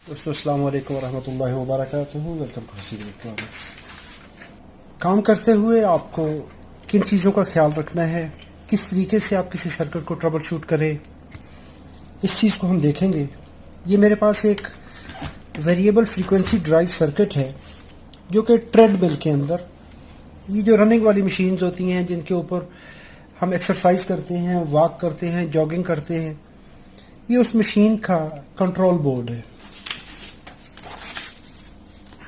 दोस्तों अस्सलाम वालेकुम वरहमतुल्लाहि वबरकातुहू। Welcome to Haseeb electronics. काम करते हुए आपको किन चीज़ों का ख्याल रखना है, किस तरीके से आप किसी सर्किट को ट्रबल शूट करें, इस चीज़ को हम देखेंगे। ये मेरे पास एक वेरिएबल फ्रीक्वेंसी ड्राइव सर्किट है जो कि ट्रेडमिल के अंदर, ये जो रनिंग वाली मशीन्स होती हैं जिनके ऊपर हम एक्सरसाइज करते हैं, वॉक करते हैं, जॉगिंग करते हैं, ये उस मशीन का कंट्रोल बोर्ड है।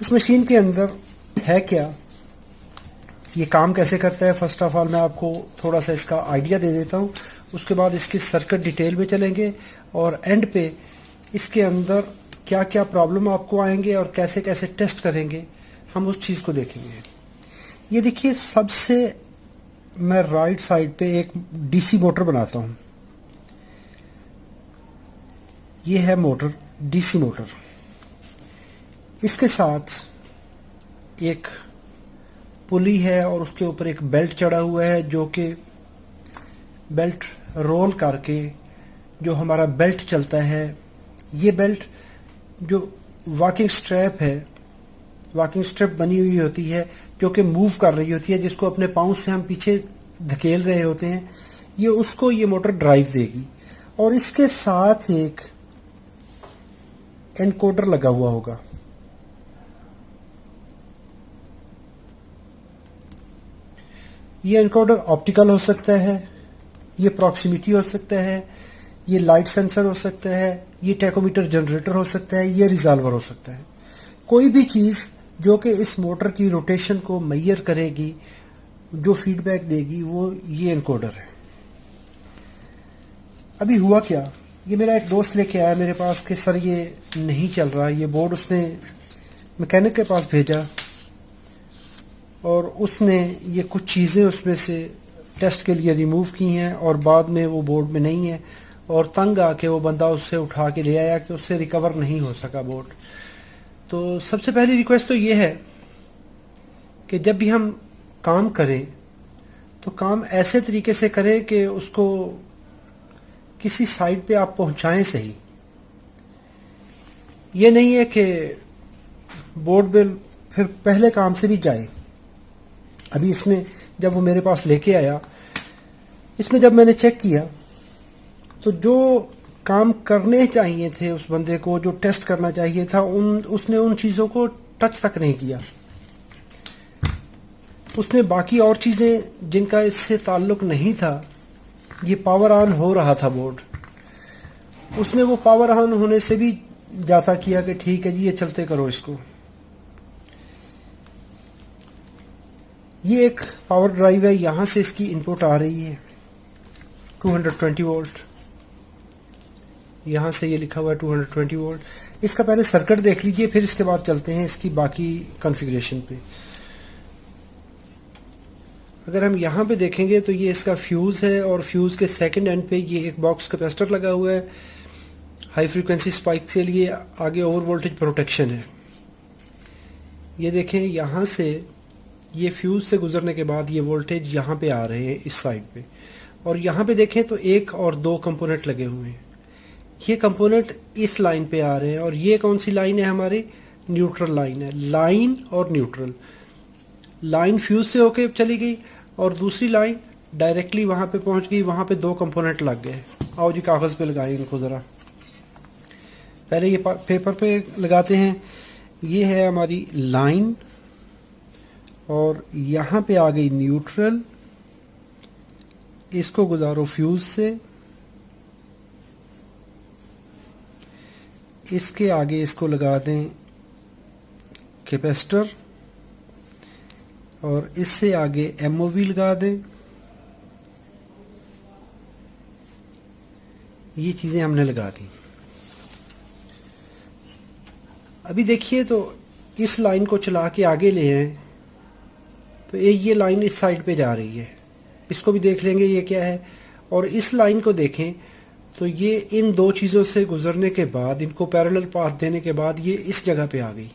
इस मशीन के अंदर है क्या, ये काम कैसे करता है, फर्स्ट ऑफ ऑल मैं आपको थोड़ा सा इसका आइडिया दे देता हूँ। उसके बाद इसकी सर्किट डिटेल में चलेंगे और एंड पे इसके अंदर क्या क्या प्रॉब्लम आपको आएंगे और कैसे कैसे टेस्ट करेंगे, हम उस चीज़ को देखेंगे। ये देखिए, सबसे मैं राइट साइड पे एक डीसी मोटर बनाता हूँ। ये है मोटर, डीसी मोटर। इसके साथ एक पुली है और उसके ऊपर एक बेल्ट चढ़ा हुआ है, जो कि बेल्ट रोल करके जो हमारा बेल्ट चलता है, ये बेल्ट जो वॉकिंग स्ट्रैप है, वॉकिंग स्ट्रैप बनी हुई होती है जो कि मूव कर रही होती है, जिसको अपने पाँव से हम पीछे धकेल रहे होते हैं, ये उसको ये मोटर ड्राइव देगी। और इसके साथ एक एनकोडर लगा हुआ होगा। ये एनकोडर ऑप्टिकल हो सकता है, ये प्रॉक्सिमिटी हो सकता है, ये लाइट सेंसर हो सकता है, ये टैकोमीटर जनरेटर हो सकता है, ये रिजॉल्वर हो सकता है। कोई भी चीज़ जो कि इस मोटर की रोटेशन को मेजर करेगी, जो फीडबैक देगी, वो ये एनकोडर है। अभी हुआ क्या, ये मेरा एक दोस्त लेके आया मेरे पास कि सर ये नहीं चल रहा, ये बोर्ड उसने मैकेनिक के पास भेजा और उसने ये कुछ चीज़ें उसमें से टेस्ट के लिए रिमूव की हैं और बाद में वो बोर्ड में नहीं है, और तंग आके वो बंदा उससे उठा के ले आया कि उससे रिकवर नहीं हो सका बोर्ड। तो सबसे पहली रिक्वेस्ट तो ये है कि जब भी हम काम करें तो काम ऐसे तरीके से करें कि उसको किसी साइड पे आप पहुंचाएं सही। ये नहीं है कि बोर्ड बिल फिर पहले काम से भी जाए। अभी इसमें जब वो मेरे पास लेके आया, इसमें जब मैंने चेक किया तो जो काम करने चाहिए थे उस बंदे को, जो टेस्ट करना चाहिए था, उसने उन चीज़ों को टच तक नहीं किया। उसने बाकी और चीज़ें जिनका इससे ताल्लुक़ नहीं था, ये पावर ऑन हो रहा था बोर्ड, उसने वो पावर ऑन होने से भी जाता किया कि ठीक है जी ये चलते करो इसको। ये एक पावर ड्राइव है, यहाँ से इसकी इनपुट आ रही है 220 वोल्ट, यहाँ से ये लिखा हुआ है 220 वोल्ट। इसका पहले सर्किट देख लीजिए, फिर इसके बाद चलते हैं इसकी बाकी कॉन्फ़िगरेशन पे। अगर हम यहाँ पे देखेंगे तो ये इसका फ्यूज़ है और फ्यूज़ के सेकंड एंड पे ये एक बॉक्स कैपेसिटर लगा हुआ है हाई फ्रीक्वेंसी स्पाइक के लिए, आगे ओवर वोल्टेज प्रोटेक्शन है। ये देखें, यहाँ से ये फ्यूज़ से गुजरने के बाद ये वोल्टेज यहाँ पे आ रहे हैं इस साइड पे, और यहाँ पे देखें तो एक और दो कंपोनेंट लगे हुए हैं। ये कंपोनेंट इस लाइन पे आ रहे हैं, और ये कौन सी लाइन है, हमारी न्यूट्रल लाइन है। लाइन और न्यूट्रल लाइन फ्यूज़ से होके चली गई और दूसरी लाइन डायरेक्टली वहाँ पे पहुँच गई, वहाँ पे दो कंपोनेंट लग गए। आओ जी कागज़ पे लगाएं इनको ज़रा, पहले ये पेपर पे लगाते हैं। ये है हमारी लाइन और यहाँ पे आ गई न्यूट्रल, इसको गुजारो फ्यूज़ से, इसके आगे इसको लगा दें कैपेसिटर, और इससे आगे एमओवी लगा दें। ये चीज़ें हमने लगा दी। अभी देखिए तो इस लाइन को चला के आगे ले आए तो ये लाइन इस साइड पे जा रही है, इसको भी देख लेंगे ये क्या है। और इस लाइन को देखें तो ये इन दो चीज़ों से गुजरने के बाद, इनको पैरेलल पाथ देने के बाद ये इस जगह पे आ गई।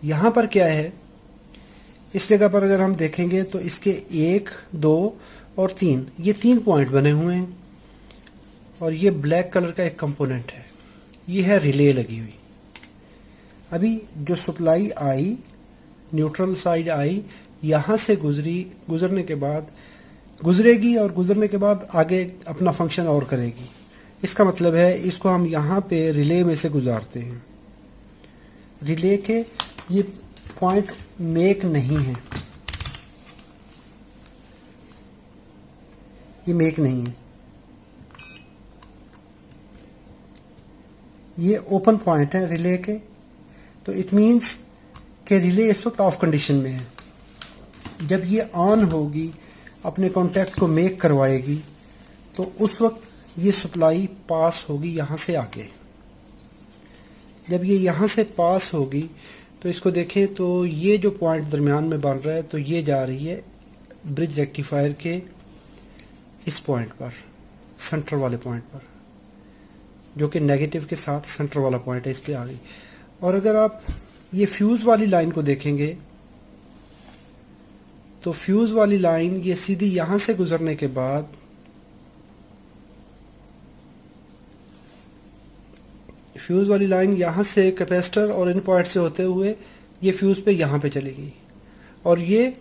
यहाँ पर क्या है, इस जगह पर अगर हम देखेंगे तो इसके 1, 2 और 3, ये 3 पॉइंट बने हुए हैं, और ये ब्लैक कलर का एक कंपोनेंट है। ये है रिले लगी हुई। अभी जो supply I, neutral side I, यहाँ से गुजरने के बाद गुजरेगी और गुजरने के बाद आगे अपना फंक्शन और करेगी। इसका मतलब है इसको हम यहाँ पे रिले में से गुजारते हैं। रिले के ये पॉइंट मेक नहीं है, ये मेक नहीं है, ये ओपन पॉइंट है रिले के। तो इट मीन्स कि रिले इस वक्त ऑफ कंडीशन में है। जब ये ऑन होगी, अपने कॉन्टैक्ट को मेक करवाएगी, तो उस वक्त ये सप्लाई पास होगी यहाँ से आगे। जब ये यहाँ से पास होगी तो इसको देखें तो ये जो पॉइंट दरमियान में बन रहा है, तो ये जा रही है ब्रिज रेक्टिफायर के इस पॉइंट पर, सेंटर वाले पॉइंट पर, जो कि नेगेटिव के साथ सेंटर वाला पॉइंट है, इस पे आ गई। और अगर आप ये फ्यूज़ वाली लाइन को देखेंगे तो फ्यूज़ वाली लाइन ये सीधी यहाँ से गुजरने के बाद फ्यूज़ वाली लाइन यहाँ से कैपेसिटर और इन पॉइंट से होते हुए ये फ्यूज़ पे यहाँ पे चली गई, और ये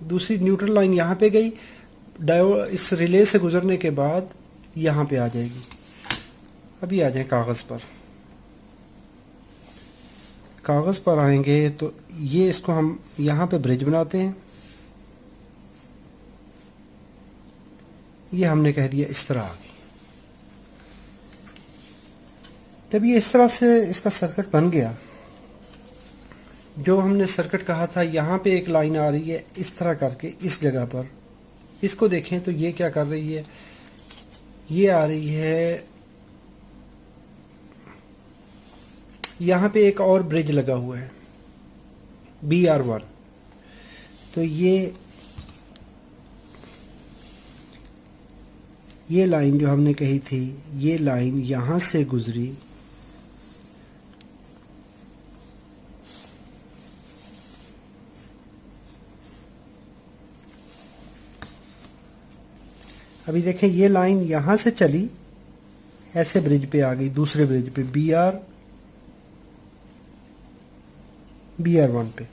दूसरी न्यूट्रल लाइन यहाँ पे गई, इस रिले से गुजरने के बाद यहाँ पे आ जाएगी। अभी आ जाए कागज़ पर। कागज़ पर आएंगे तो ये इसको हम यहाँ पे ब्रिज बनाते हैं। ये हमने कह दिया इस तरह आ गई। जब ये इस तरह से इसका सर्किट बन गया, जो हमने सर्किट कहा था यहाँ पे एक लाइन आ रही है इस तरह करके इस जगह पर, इसको देखें तो ये क्या कर रही है, ये आ रही है यहाँ पे एक और ब्रिज लगा हुआ है BR1। तो ये लाइन जो हमने कही थी, ये लाइन यहाँ से गुजरी, अभी देखें ये लाइन यहाँ से चली, ऐसे ब्रिज पे आ गई, दूसरे ब्रिज पे BR1 पे।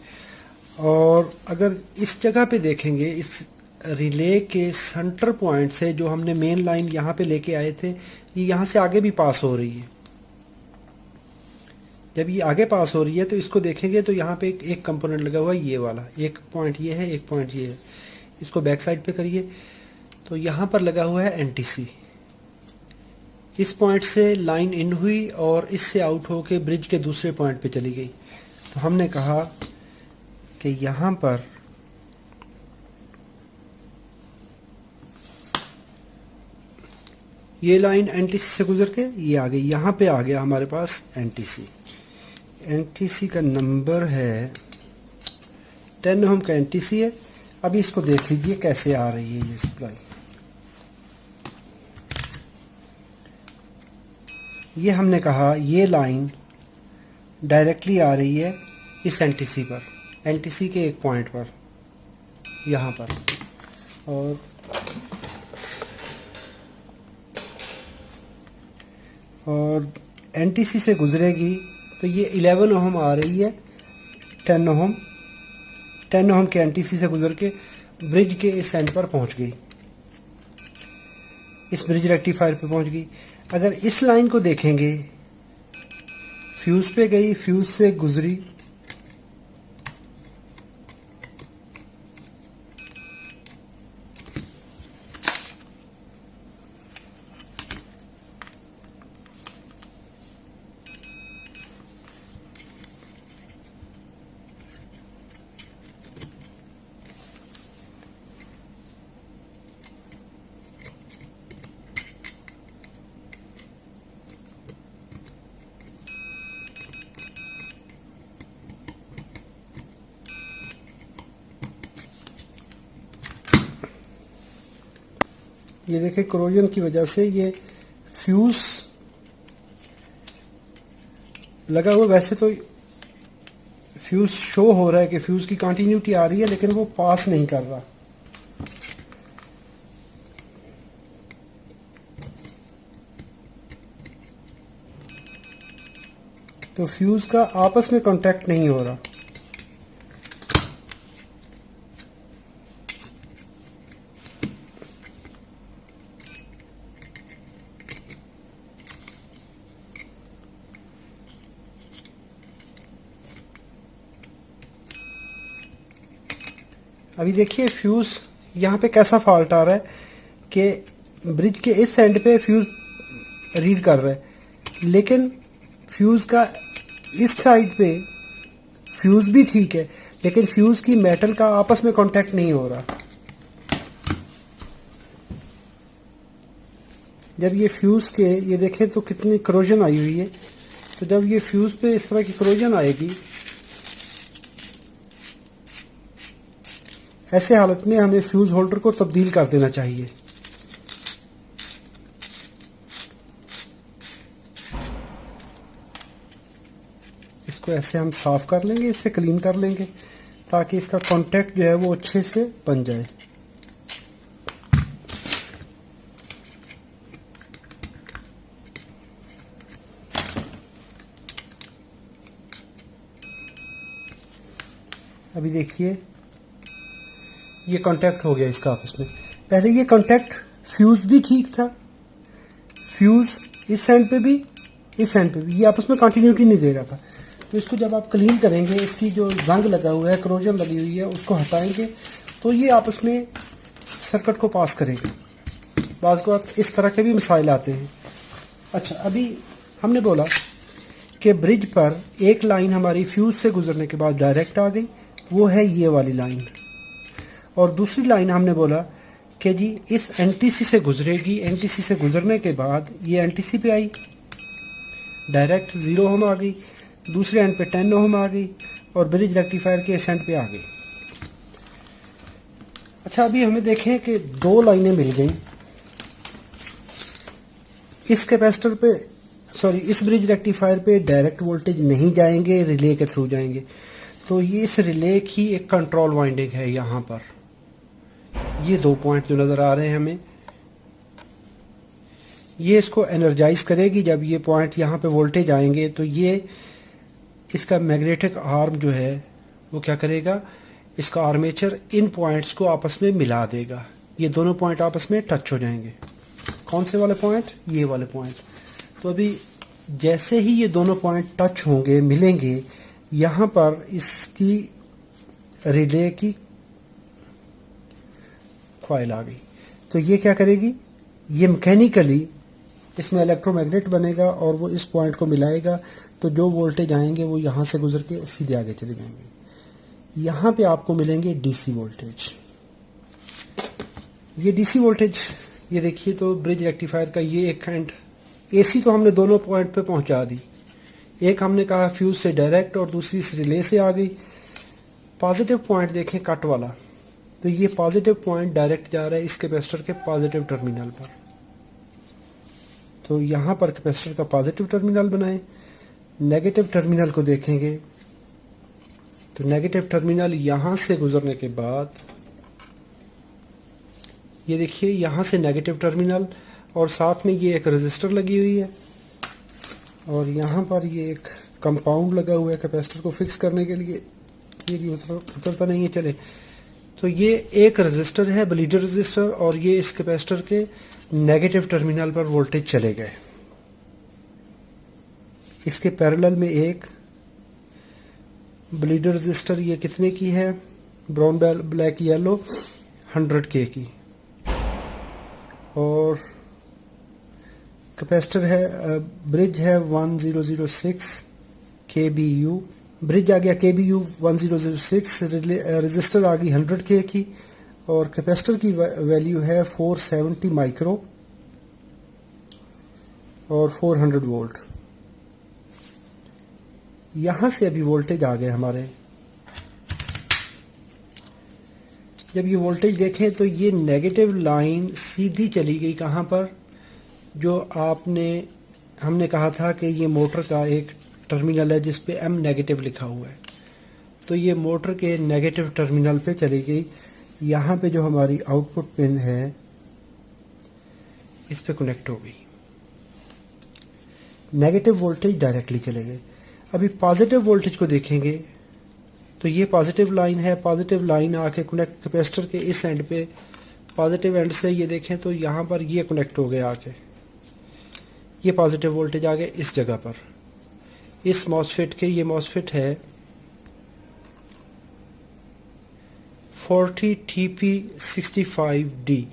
और अगर इस जगह पे देखेंगे, इस रिले के सेंटर पॉइंट से जो हमने मेन लाइन यहाँ पे लेके आए थे, ये यहाँ से आगे भी पास हो रही है। जब ये आगे पास हो रही है तो इसको देखेंगे तो यहाँ पे एक कंपोनेंट लगा हुआ है, ये वाला एक पॉइंट ये है, एक पॉइंट ये है। इसको बैक साइड पे करिए तो यहाँ पर लगा हुआ है NTC। इस पॉइंट से लाइन इन हुई और इससे आउट होके ब्रिज के दूसरे पॉइंट पे चली गई। तो हमने कहा कि यहाँ पर ये लाइन NTC से गुजर के ये आ गई, यहाँ पे आ गया हमारे पास NTC का नंबर है 10 ओम का NTC है। अभी इसको देख लीजिए कैसे आ रही है ये सप्लाई। ये हमने कहा ये लाइन डायरेक्टली आ रही है इस NTC पर, NTC के एक पॉइंट पर यहाँ पर, और NTC से गुजरेगी तो ये 11 ओम आ रही है, 10 ओम के NTC से गुजर के ब्रिज के इस एंड पर पहुँच गई, इस ब्रिज रेक्टिफायर पे पहुँच गई। अगर इस लाइन को देखेंगे, फ्यूज़ पे गई, फ्यूज़ से गुजरी, ये देखें करोजन की वजह से ये फ्यूज़ लगा हुआ। वैसे तो फ्यूज़ शो हो रहा है कि फ्यूज़ की कंटिन्यूटी आ रही है, लेकिन वो पास नहीं कर रहा। तो फ्यूज़ का आपस में कांटेक्ट नहीं हो रहा। अभी देखिए फ्यूज़ यहाँ पे कैसा फॉल्ट आ रहा है कि ब्रिज के इस एंड पे फ्यूज़ रीड कर रहा है, लेकिन फ्यूज़ का इस साइड पे फ्यूज़ भी ठीक है, लेकिन फ्यूज़ की मेटल का आपस में कांटेक्ट नहीं हो रहा। जब ये फ्यूज़ के ये देखें तो कितनी करोजन आई हुई है, तो जब ये फ्यूज़ पे इस तरह की करोजन आएगी, ऐसे हालत में हमें फ्यूज़ होल्डर को तब्दील कर देना चाहिए। इसको ऐसे हम साफ़ कर लेंगे, इससे क्लीन कर लेंगे ताकि इसका कांटेक्ट जो है वो अच्छे से बन जाए। अभी देखिए ये कांटेक्ट हो गया इसका आपस में। पहले ये कांटेक्ट फ्यूज़ भी ठीक था, फ्यूज़ इस एंड पे भी इस एंड पे भी, ये आपस में कंटिन्यूटी नहीं दे रहा था। तो इसको जब आप क्लीन करेंगे, इसकी जो जंग लगा हुआ है, करोजन लगी हुई है, उसको हटाएंगे तो ये आपस में सर्किट को पास करेगा। बाज़ को इस तरह के भी मसाइल आते हैं। अच्छा, अभी हमने बोला कि ब्रिज पर एक लाइन हमारी फ्यूज़ से गुजरने के बाद डायरेक्ट आ गई, वो है ये वाली लाइन, और दूसरी लाइन हमने बोला कि जी इस एनटीसी से गुजरेगी। एनटीसी से गुजरने के बाद ये एनटीसी पे आई, डायरेक्ट 0 ओम आ गई, दूसरे एंड पे 10 ओम आ गई, और ब्रिज रेक्टिफायर के इस एंड पे आ गई। अच्छा, अभी हमें देखें कि दो लाइनें मिल गई। इस कैपेसिटर पे इस ब्रिज रेक्टिफायर पे डायरेक्ट वोल्टेज नहीं जाएंगे, रिले के थ्रू जाएंगे। तो ये इस रिले की एक कंट्रोल वाइंडिंग है। यहाँ पर ये 2 पॉइंट जो नज़र आ रहे हैं हमें, ये इसको एनर्जाइज करेगी। जब ये पॉइंट यहाँ पे वोल्टेज आएंगे तो ये इसका मैग्नेटिक आर्म जो है वो क्या करेगा, इसका आर्मेचर इन पॉइंट्स को आपस में मिला देगा। ये दोनों पॉइंट आपस में टच हो जाएंगे। कौन से वाले पॉइंट? ये वाले पॉइंट। तो अभी जैसे ही ये दोनों पॉइंट टच होंगे, मिलेंगे, यहाँ पर इसकी रिले की कॉइल आ गई। तो ये क्या करेगी, ये मैकेनिकली इसमें इलेक्ट्रोमैग्नेट बनेगा और वो इस पॉइंट को मिलाएगा। तो जो वोल्टेज आएंगे वो यहाँ से गुजर के सीधे आगे चले जाएंगे। यहाँ पे आपको मिलेंगे डीसी वोल्टेज। ये डीसी वोल्टेज, ये देखिए, तो ब्रिज रेक्टिफायर का ये एक एंड, एसी तो हमने दोनों पॉइंट पे पहुंचा दी। एक हमने कहा फ्यूज से डायरेक्ट और दूसरी इस रिले से आ गई। पॉजिटिव पॉइंट देखें कट वाला, तो ये पॉजिटिव पॉइंट डायरेक्ट जा रहा है इस कैपेसिटर के पॉजिटिव टर्मिनल पर। तो यहाँ पर कैपेसिटर का पॉजिटिव टर्मिनल बनाएं। नेगेटिव टर्मिनल को देखेंगे तो नेगेटिव टर्मिनल यहाँ से गुजरने के बाद ये देखिए, यहाँ से नेगेटिव टर्मिनल, और साथ में ये एक रेजिस्टर लगी हुई है, और यहाँ पर ये एक कंपाउंड लगा हुआ है कैपेसिटर को फिक्स करने के लिए। ये भी उतरता नहीं है, चले। तो ये एक रेजिस्टर है, ब्लीडर रेजिस्टर, और ये इस कैपेसिटर के नेगेटिव टर्मिनल पर वोल्टेज चले गए। इसके पैरेलल में एक ब्लीडर रेजिस्टर, ये कितने की है, ब्राउन ब्लैक येलो, 100K की, और कैपेसिटर है, ब्रिज है 1006 kBu, ब्रिज आ गया kBu 1006, रेजिस्टर आ गई 100K की, और कैपेसिटर की वैल्यू है 470 माइक्रो और 400 वोल्ट। यहाँ से अभी वोल्टेज आ गए हमारे। जब ये वोल्टेज देखें तो ये नेगेटिव लाइन सीधी चली गई कहाँ पर, जो हमने कहा था कि ये मोटर का एक टर्मिनल है जिस पे M नेगेटिव लिखा हुआ है। तो ये मोटर के नेगेटिव टर्मिनल पे चली गई। यहाँ पे जो हमारी आउटपुट पिन है इस पे कनेक्ट हो गई। नेगेटिव वोल्टेज डायरेक्टली चले गए। अभी पॉजिटिव वोल्टेज को देखेंगे तो ये पॉजिटिव लाइन है, पॉजिटिव लाइन आके कनेक्ट कैपेसिटर के इस एंड पे, पॉजिटिव एंड से ये देखें तो यहाँ पर ये कनेक्ट हो गया आके, ये पॉजिटिव वोल्टेज आ गया इस जगह पर। इस मॉसफेट के, ये मॉसफेट है 40TP65D।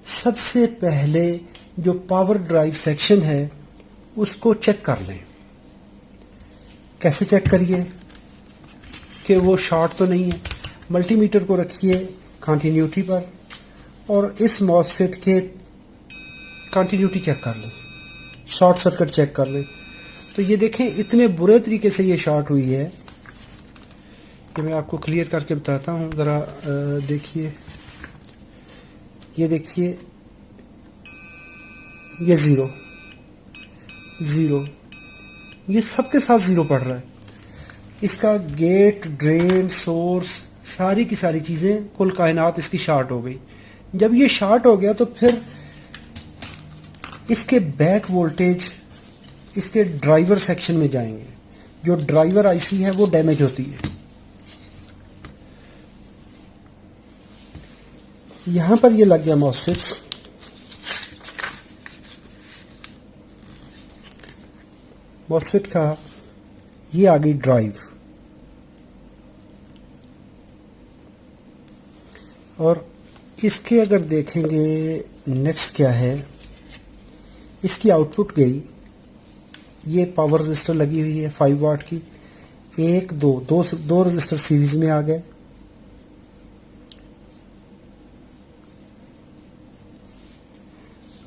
सबसे पहले जो पावर ड्राइव सेक्शन है उसको चेक कर लें। कैसे चेक करिए कि वो शॉर्ट तो नहीं है। मल्टीमीटर को रखिए कंटिन्यूटी पर और इस मॉसफेट के कंटिन्यूटी चेक कर लें, शॉर्ट सर्किट चेक कर लें। तो ये देखें इतने बुरे तरीके से ये शॉर्ट हुई है कि मैं आपको क्लियर करके बताता हूँ। ज़रा देखिए, ये देखिए, ये ज़ीरो ज़ीरो, ये सबके साथ ज़ीरो पड़ रहा है। इसका गेट, ड्रेन, सोर्स, सारी की सारी चीज़ें, कुल कायनात इसकी शार्ट हो गई। जब ये शार्ट हो गया तो फिर इसके बैक वोल्टेज इसके ड्राइवर सेक्शन में जाएंगे। जो ड्राइवर आईसी है वो डैमेज होती है। यहां पर ये लग गया मॉसफेट, मॉसफेट का ये आ गई ड्राइव, और इसके अगर देखेंगे नेक्स्ट क्या है, इसकी आउटपुट गई, ये पावर रजिस्टर लगी हुई है 5 वाट की, दो रजिस्टर सीरीज में आ गए,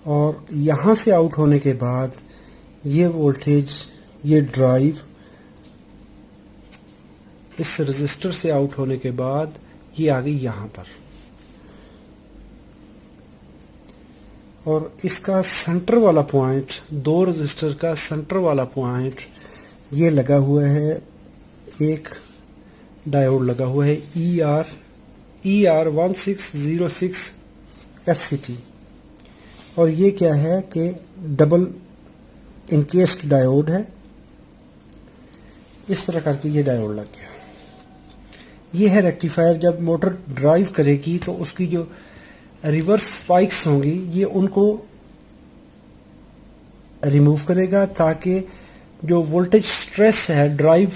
और यहां से आउट होने के बाद ये वोल्टेज, ये ड्राइव इस रजिस्टर से आउट होने के बाद ये आ गई यहां पर, और इसका सेंटर वाला पॉइंट, दो रजिस्टर का सेंटर वाला पॉइंट ये लगा हुआ है, एक डायोड लगा हुआ है ER 1606 FCT, और ये क्या है कि डबल इनकेस्ड डायोड है। इस तरह करके ये डायोड लग गया। ये है रेक्टिफायर। जब मोटर ड्राइव करेगी तो उसकी जो रिवर्स स्पाइक्स होंगी ये उनको रिमूव करेगा, ताकि जो वोल्टेज स्ट्रेस है ड्राइव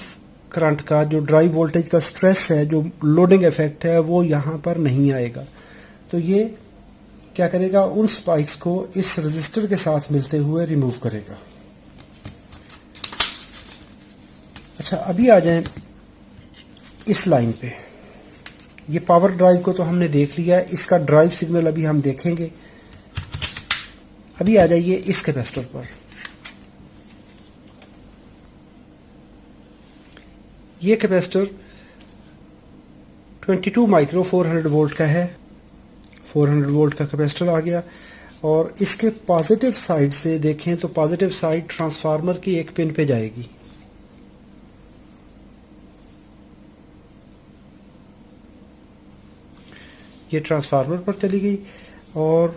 करंट का, जो ड्राइव वोल्टेज का स्ट्रेस है, जो लोडिंग इफेक्ट है, वो यहाँ पर नहीं आएगा। तो ये क्या करेगा, उन स्पाइक्स को इस रजिस्टर के साथ मिलते हुए रिमूव करेगा। अच्छा, अभी आ जाएं इस लाइन पे। ये पावर ड्राइव को तो हमने देख लिया, इसका ड्राइव सिग्नल अभी हम देखेंगे। अभी आ जाइए इस कैपेसिटर पर। ये कैपेसिटर 22 माइक्रो 400 वोल्ट का है। 400 वोल्ट का कैपेसिटर आ गया, और इसके पॉजिटिव साइड से देखें तो पॉजिटिव साइड ट्रांसफार्मर की एक पिन पे जाएगी। ये ट्रांसफार्मर पर चली गई, और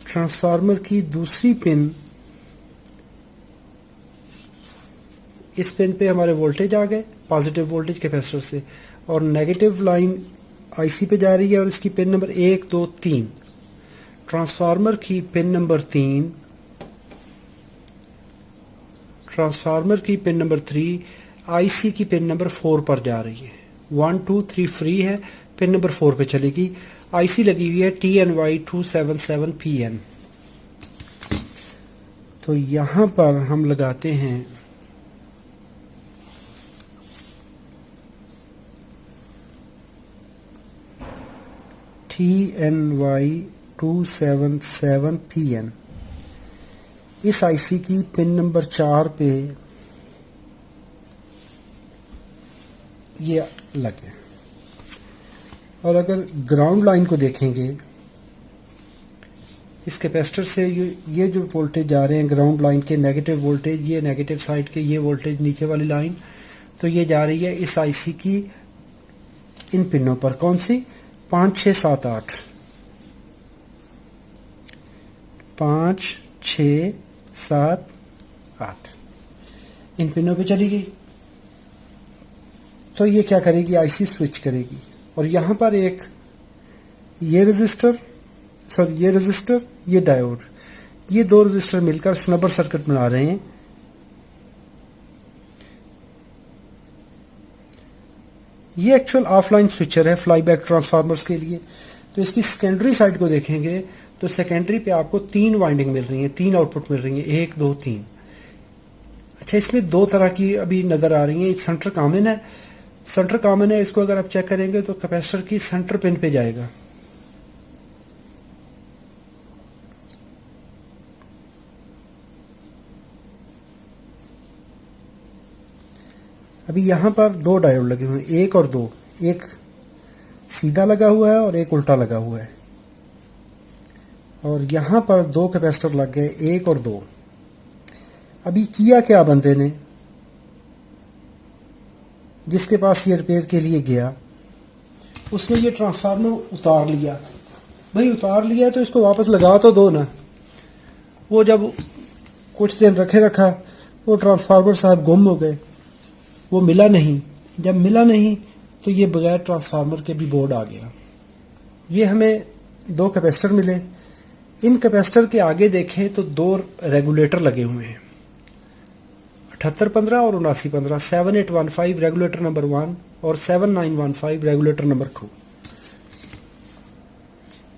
ट्रांसफार्मर की दूसरी पिन, इस पिन पे हमारे वोल्टेज आ गए, पॉजिटिव वोल्टेज कैपेसिटर से, और नेगेटिव लाइन आईसी पे जा रही है, और इसकी पिन नंबर 1 2 3। ट्रांसफार्मर की पिन नंबर 3, ट्रांसफार्मर की पिन नंबर 3 आईसी की पिन नंबर 4 पर जा रही है। 1 2 3 फ्री है, पिन नंबर 4 पे चलेगी। आईसी लगी हुई है TNY 277PN। तो यहां पर हम लगाते हैं TNY 277PN। इस आईसी की पिन नंबर 4 पे ये लगे, और अगर ग्राउंड लाइन को देखेंगे, इस कैपेसिटर से ये जो वोल्टेज जा रहे हैं ग्राउंड लाइन के, नेगेटिव वोल्टेज, ये नेगेटिव साइड के ये वोल्टेज नीचे वाली लाइन, तो ये जा रही है इस आईसी की इन पिनों पर। कौन सी? 5 6 7 8, 5 6 7 8। इन पिनों पे चली गई, तो ये क्या करेगी, आईसी स्विच करेगी। और यहाँ पर एक ये रजिस्टर, ये डायोड, ये दो रजिस्टर मिलकर स्नबर सर्किट बना रहे हैं। ये एक्चुअल ऑफलाइन स्विचर है फ्लाई बैक ट्रांसफार्मर्स के लिए। तो इसकी सेकेंडरी साइड को देखेंगे तो सेकेंडरी पे आपको 3 वाइंडिंग मिल रही हैं, 3 आउटपुट मिल रही हैं, 1 2 3। अच्छा, इसमें 2 तरह की अभी नज़र आ रही हैं। एक सेंटर कॉमन है, इसको अगर आप चेक करेंगे तो कैपेसिटर की सेंटर पिन पे जाएगा। अभी यहाँ पर 2 डायोड लगे हुए हैं, 1 और 2, एक सीधा लगा हुआ है और एक उल्टा लगा हुआ है। और यहाँ पर 2 कैपेसिटर लग गए, 1 और 2। अभी किया क्या बंदे ने, जिसके पास ये रिपेयर के लिए गया, उसने ये ट्रांसफार्मर उतार लिया। भाई उतार लिया तो इसको वापस लगा तो दो ना। वो जब कुछ दिन रखा, वो ट्रांसफार्मर साहब गुम हो गए, वो मिला नहीं। जब मिला नहीं तो ये बगैर ट्रांसफार्मर के भी बोर्ड आ गया। ये हमें 2 कैपेसिटर मिले। इन कैपेसिटर के आगे देखें तो 2 रेगुलेटर लगे हुए हैं, 7815 और 7915, 7815 रेगुलेटर नंबर 1 और 7915 रेगुलेटर नंबर 2।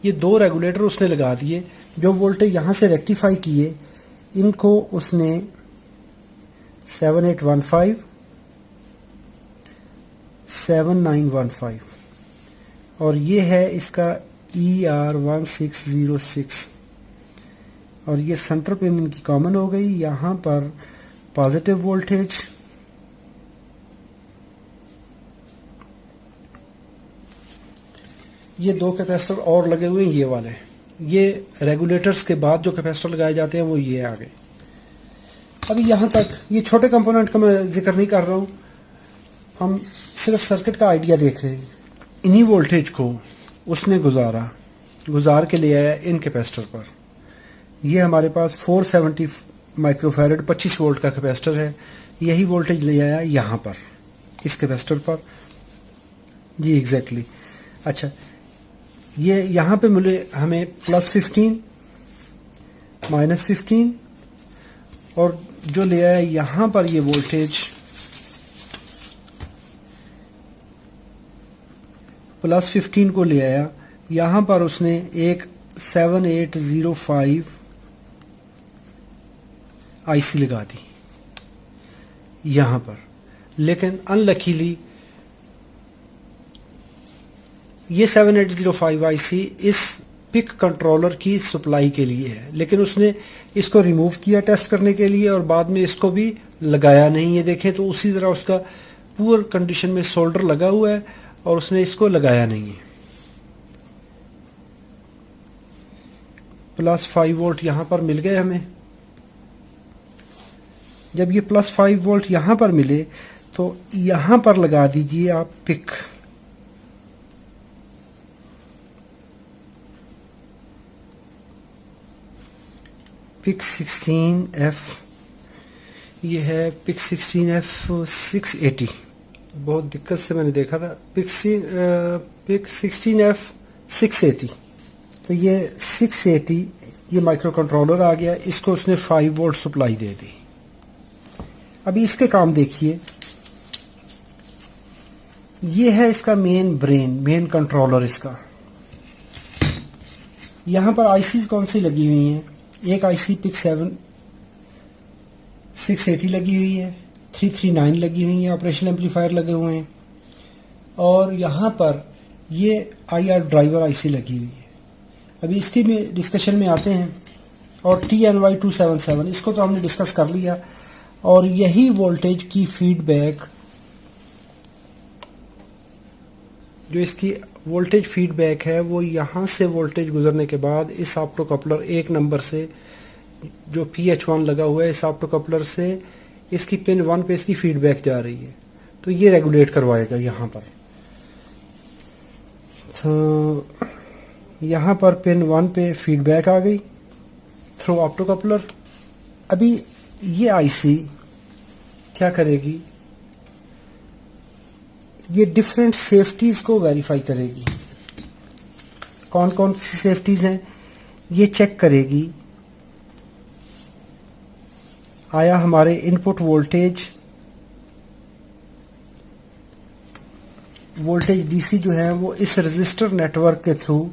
ये 2 रेगुलेटर उसने लगा दिए। जो वोल्टेज यहाँ से रेक्टिफाई किए, इनको उसने 7815 7915 और ये है इसका ER1606 और ये सेंटर पिन इनकी कॉमन हो गई। यहाँ पर पॉजिटिव वोल्टेज, ये 2 कैपेसिटर और लगे हुए हैं, ये वाले। ये रेगुलेटर्स के बाद जो कैपेसिटर लगाए जाते हैं वो ये आ गए। अभी यहाँ तक ये छोटे कंपोनेंट का मैं जिक्र नहीं कर रहा हूँ, हम सिर्फ सर्किट का आइडिया देख रहे हैं। इन्हीं वोल्टेज को उसने गुजार के ले आया इन कैपेसिटर पर। ये हमारे पास 470 माइक्रोफैरड 25 वोल्ट का कैपेसिटर है। यही वोल्टेज ले आया यहाँ पर इस कैपेसिटर पर जी, एग्जैक्टली। अच्छा, ये यहाँ पे मिले हमें +15 -15 और जो ले आया यहाँ पर ये वोल्टेज +15 को ले आया। यहाँ पर उसने एक 7805 आईसी लगा दी यहाँ पर, लेकिन अनलकीली ये 7805 आईसी इस पिक कंट्रोलर की सप्लाई के लिए है, लेकिन उसने इसको रिमूव किया टेस्ट करने के लिए और बाद में इसको भी लगाया नहीं। ये देखें तो उसी तरह उसका पुअर कंडीशन में सोल्डर लगा हुआ है और उसने इसको लगाया नहीं है। +5 वोल्ट यहाँ पर मिल गए हमें। जब ये +5 वोल्ट यहाँ पर मिले तो यहाँ पर लगा दीजिए आप पिक। पिक 16F, ये है पिक 16F 680। बहुत दिक्कत से मैंने देखा था। पिक 16F 680, तो ये 680 ये माइक्रो कंट्रोलर आ गया। इसको उसने 5 वोल्ट सप्लाई दे दी। अभी इसके काम देखिए, ये है इसका मेन कंट्रोलर इसका। यहाँ पर आईसी कौन सी लगी हुई हैं? एक आईसी पिक 680 लगी हुई है, 339 लगी हुई है, ऑपरेशनल एम्पलीफायर लगे हुए हैं और यहाँ पर ये IR ड्राइवर आईसी लगी हुई है। अभी इसकी में डिस्कशन में आते हैं। और TNY277 इसको तो हमने डिस्कस कर लिया। और यही वोल्टेज की फीडबैक, जो इसकी वोल्टेज फीडबैक है, वो यहाँ से वोल्टेज गुजरने के बाद इस ऑप्टो कपलर 1 नंबर से जो PH1 लगा हुआ है, इस ऑप्टो कपलर से इसकी पिन 1 पे इसकी फीडबैक जा रही है। तो ये रेगुलेट करवाएगा यहाँ पर। तो यहाँ पर पिन 1 पे फीडबैक आ गई थ्रू ऑप्टो कपलर। अभी ये आईसी क्या करेगी, ये डिफरेंट सेफ्टीज को वेरीफाई करेगी। कौन कौन सी सेफ्टीज हैं ये चेक करेगी। आया हमारे इनपुट वोल्टेज डीसी जो है वो इस रजिस्टर नेटवर्क के थ्रू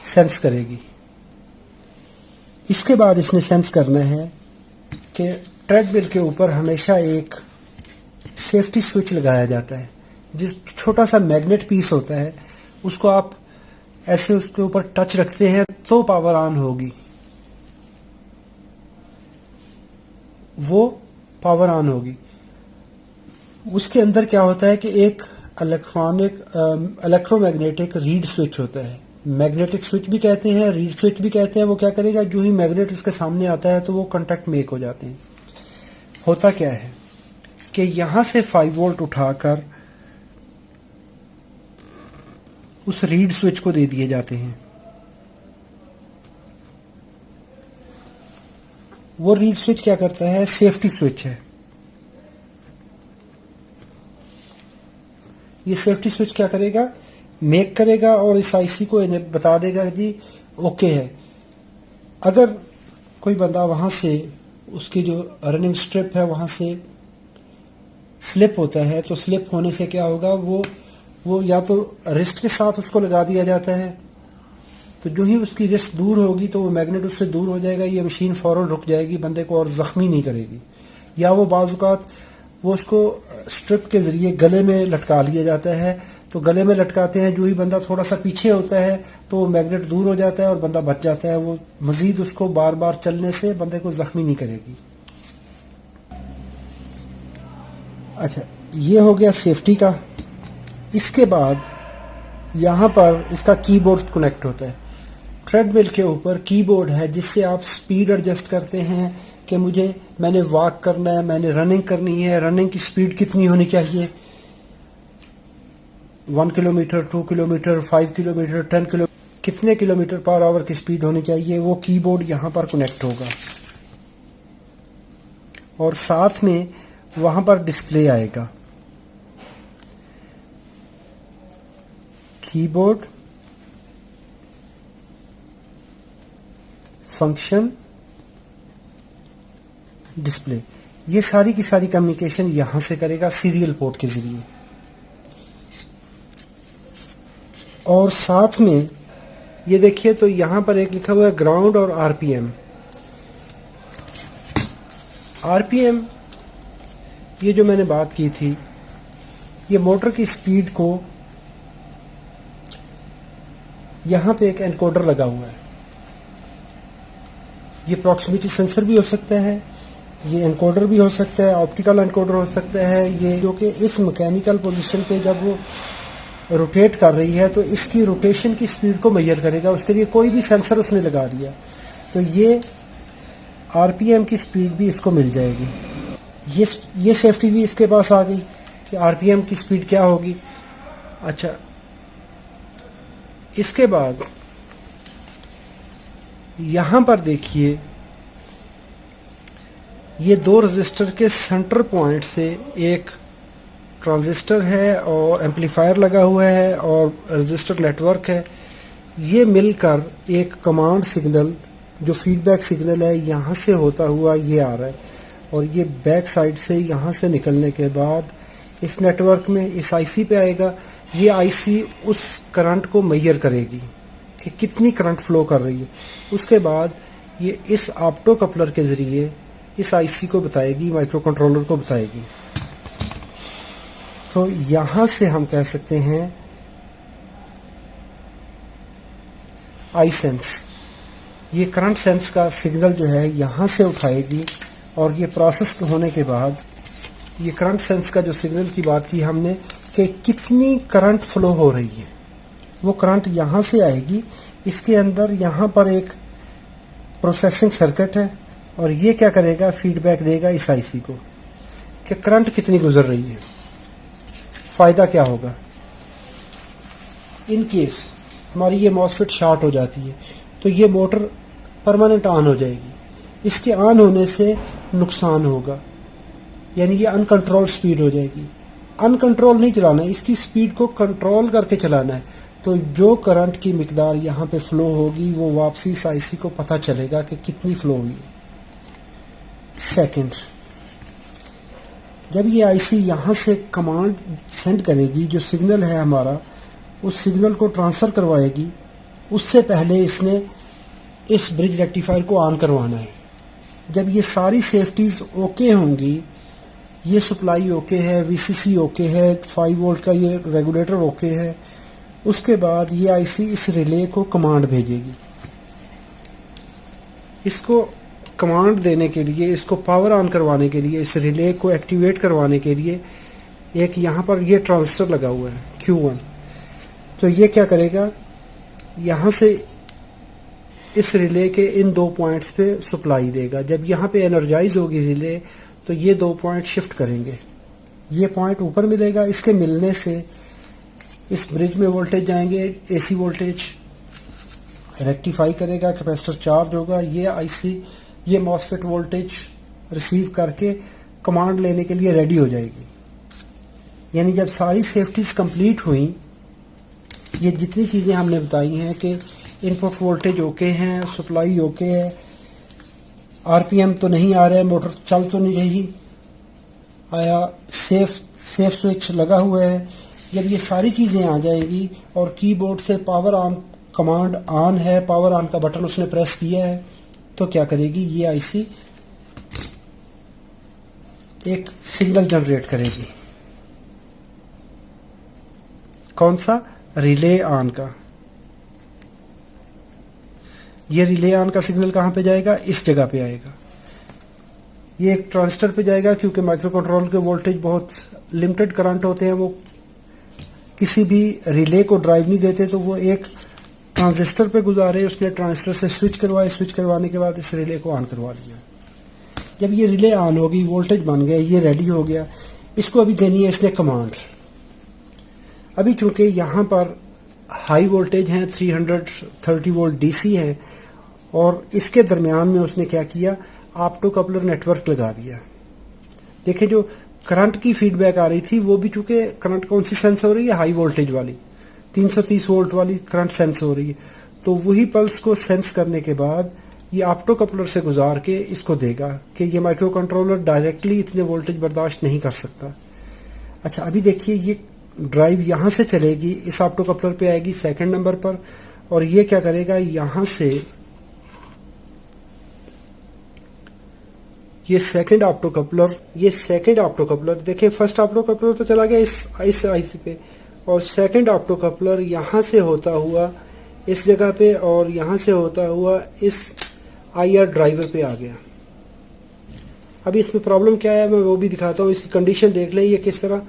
सेंस करेगी। इसके बाद इसने सेंस करना है कि ट्रेडमिल के ऊपर हमेशा एक सेफ्टी स्विच लगाया जाता है, जिस छोटा सा मैग्नेट पीस होता है उसको आप ऐसे उसके ऊपर टच रखते हैं तो पावर ऑन होगी, वो पावर ऑन होगी। उसके अंदर क्या होता है कि एक इलेक्ट्रोमैग्नेटिक रीड स्विच होता है, मैग्नेटिक स्विच भी कहते हैं, रीड स्विच भी कहते हैं। वो क्या करेगा, जो ही मैग्नेट उसके सामने आता है तो वो कांटेक्ट मेक हो जाते हैं। होता क्या है कि यहां से 5 वोल्ट उठाकर उस रीड स्विच को दे दिए जाते हैं। वो रीड स्विच क्या करता है, सेफ्टी स्विच है। ये सेफ्टी स्विच क्या करेगा, मेक करेगा और इस आईसी को इन्हें बता देगा जी ओके है। अगर कोई बंदा वहां से उसकी जो रनिंग स्ट्रिप है वहां से स्लिप होता है तो स्लिप होने से क्या होगा, वो या तो रिस्ट के साथ उसको लगा दिया जाता है, तो जो ही उसकी रिस्ट दूर होगी तो वो मैग्नेट उससे दूर हो जाएगा, ये मशीन फौरन रुक जाएगी, बंदे को और ज़ख्मी नहीं करेगी। या वो बाज़-औक़ात वो उसको स्ट्रिप के ज़रिए गले में लटका लिया जाता है, तो गले में लटकाते हैं, जो ही बंदा थोड़ा सा पीछे होता है तो वो मैग्नेट दूर हो जाता है और बंदा बच जाता है। वो मज़ीद उसको बार बार चलने से बंदे को ज़ख्मी नहीं करेगी। अच्छा, ये हो गया सेफ्टी का। इसके बाद यहाँ पर इसका कीबोर्ड कनेक्ट होता है। ट्रेडमिल के ऊपर कीबोर्ड है जिससे आप स्पीड एडजस्ट करते हैं कि मैंने वॉक करना है, मैंने रनिंग करनी है, रनिंग की स्पीड कितनी होनी चाहिए, 1 किलोमीटर, 2 किलोमीटर, 5 किलोमीटर, 10 किलोमीटर, कितने किलोमीटर पर आवर की स्पीड होनी चाहिए, वो कीबोर्ड यहाँ पर कनेक्ट होगा। और साथ में वहाँ पर डिस्प्ले आएगा, कीबोर्ड फंक्शन डिस्प्ले। ये सारी की सारी कम्युनिकेशन यहां से करेगा सीरियल पोर्ट के जरिए। और साथ में ये देखिए तो यहां पर एक लिखा हुआ है ग्राउंड और आरपीएम। आरपीएम ये जो मैंने बात की थी, ये मोटर की स्पीड को, यहां पे एक एनकोडर लगा हुआ है। ये प्रॉक्सिमिटी सेंसर भी हो सकता है, ये एनकोडर भी हो सकता है, ऑप्टिकल एनकोडर हो सकता है। ये जो कि इस मैकेनिकल पोजीशन पे जब वो रोटेट कर रही है तो इसकी रोटेशन की स्पीड को मेजर करेगा। उसके लिए कोई भी सेंसर उसने लगा दिया तो ये आरपीएम की स्पीड भी इसको मिल जाएगी। ये सेफ्टी भी इसके पास आ गई कि आरपीएम की स्पीड क्या होगी। अच्छा, इसके बाद यहाँ पर देखिए, ये 2 रजिस्टर के सेंटर पॉइंट से एक ट्रांजिस्टर है और एम्पलीफायर लगा हुआ है और रजिस्टर नेटवर्क है। ये मिलकर एक कमांड सिग्नल जो फीडबैक सिग्नल है यहाँ से होता हुआ ये आ रहा है, और ये बैक साइड से यहाँ से निकलने के बाद इस नेटवर्क में इस आईसी पे आएगा। ये आईसी उस करंट को मेजर करेगी कि कितनी करंट फ्लो कर रही है। उसके बाद ये इस ऑप्टो कपलर के ज़रिए इस आईसी को बताएगी, माइक्रो कंट्रोलर को बताएगी। तो यहाँ से हम कह सकते हैं आई सेंस, ये करंट सेंस का सिग्नल जो है यहाँ से उठाएगी, और ये प्रोसेस होने के बाद ये करंट सेंस का जो सिग्नल की बात की हमने कि कितनी करंट फ्लो हो रही है, वो करंट यहाँ से आएगी। इसके अंदर यहाँ पर एक प्रोसेसिंग सर्किट है और ये क्या करेगा, फीडबैक देगा इस आईसी को कि करंट कितनी गुजर रही है। फ़ायदा क्या होगा, इन केस हमारी ये मॉसफेट शॉर्ट हो जाती है तो ये मोटर परमानेंट ऑन हो जाएगी। इसके ऑन होने से नुकसान होगा, यानी ये अनकंट्रोल स्पीड हो जाएगी। अनकंट्रोल नहीं चलाना है, इसकी स्पीड को कंट्रोल करके चलाना है। तो जो करंट की मिकदार यहाँ पे फ्लो होगी वो वापसी इस आईसी को पता चलेगा कि कितनी फ्लो हुई। सेकंड, जब ये आईसी यहाँ से कमांड सेंड करेगी, जो सिग्नल है हमारा उस सिग्नल को ट्रांसफ़र करवाएगी, उससे पहले इसने इस ब्रिज रेक्टिफायर को ऑन करवाना है। जब ये सारी सेफ्टीज़ ओके होंगी, ये सप्लाई ओके है, वीसीसी ओके है, 5 वोल्ट का ये रेगुलेटर ओके है, उसके बाद ये आईसी इस रिले को कमांड भेजेगी। इसको कमांड देने के लिए, इसको पावर ऑन करवाने के लिए, इस रिले को एक्टिवेट करवाने के लिए एक यहाँ पर ये ट्रांजिस्टर लगा हुआ है Q1। तो ये क्या करेगा, यहाँ से इस रिले के इन 2 पॉइंट्स पे सप्लाई देगा। जब यहाँ पे एनर्जाइज होगी रिले तो ये 2 पॉइंट शिफ्ट करेंगे। ये पॉइंट ऊपर मिलेगा, इसके मिलने से इस ब्रिज में वोल्टेज जाएंगे, एसी वोल्टेज रेक्टिफाई करेगा, कैपेसिटर चार्ज होगा, ये आईसी ये मॉसफेट वोल्टेज रिसीव करके कमांड लेने के लिए रेडी हो जाएगी। यानी जब सारी सेफ्टीज़ कंप्लीट हुई, ये जितनी चीज़ें हमने बताई हैं कि इनपुट वोल्टेज ओके हैं, सप्लाई ओके है, आरपीएम तो नहीं आ रहा है, मोटर चल तो नहीं रही, आया सेफ स्विच लगा हुआ है। जब ये सारी चीज़ें आ जाएंगी और कीबोर्ड से पावर ऑन कमांड ऑन है, पावर ऑन का बटन उसने प्रेस किया है, तो क्या करेगी, ये आईसी एक सिग्नल जनरेट करेगी। कौन सा, रिले ऑन का। ये रिले ऑन का सिग्नल कहाँ पे जाएगा, इस जगह पे आएगा। ये एक ट्रांजिस्टर पे जाएगा, क्योंकि माइक्रो कंट्रोलर के वोल्टेज बहुत लिमिटेड करंट होते हैं, वो किसी भी रिले को ड्राइव नहीं देते, तो वो एक ट्रांजिस्टर पे गुजारे, उसने ट्रांजिस्टर से स्विच करवाए, स्विच करवाने के बाद इस रिले को ऑन करवा लिया। जब ये रिले ऑन होगी, वोल्टेज बन गया, ये रेडी हो गया, इसको अभी देनी है इसने कमांड। अभी चूंकि यहाँ पर हाई वोल्टेज हैं, 330 वोल्ट डीसी है, और इसके दरमियान में उसने क्या किया, ऑप्टो कपलर नेटवर्क लगा दिया। देखिए जो करंट की फीडबैक आ रही थी वो भी चूंकि करंट कौन सी सेंस हो रही है, हाई वोल्टेज वाली 330 वोल्ट वाली करंट सेंस हो रही है, तो वही पल्स को सेंस करने के बाद ये ऑप्टो कपलर से गुजार के इसको देगा कि ये माइक्रो कंट्रोलर डायरेक्टली इतने वोल्टेज बर्दाश्त नहीं कर सकता। अच्छा, अभी देखिए ये ड्राइव यहाँ से चलेगी, इस ऑप्टो कपलर पे आएगी सेकंड नंबर पर, और ये क्या करेगा, यहाँ से ये सेकंड ऑप्टो कपलर देखिए, फर्स्ट ऑप्टो कपलर तो चला गया इस आईसी पे, और सेकंड ऑप्टो कपलर यहाँ से होता हुआ इस जगह पे, और यहाँ से होता हुआ इस आईआर ड्राइवर पे आ गया। अभी इसमें प्रॉब्लम क्या है मैं वो भी दिखाता हूँ। इसकी कंडीशन देख लें, ये किस तरह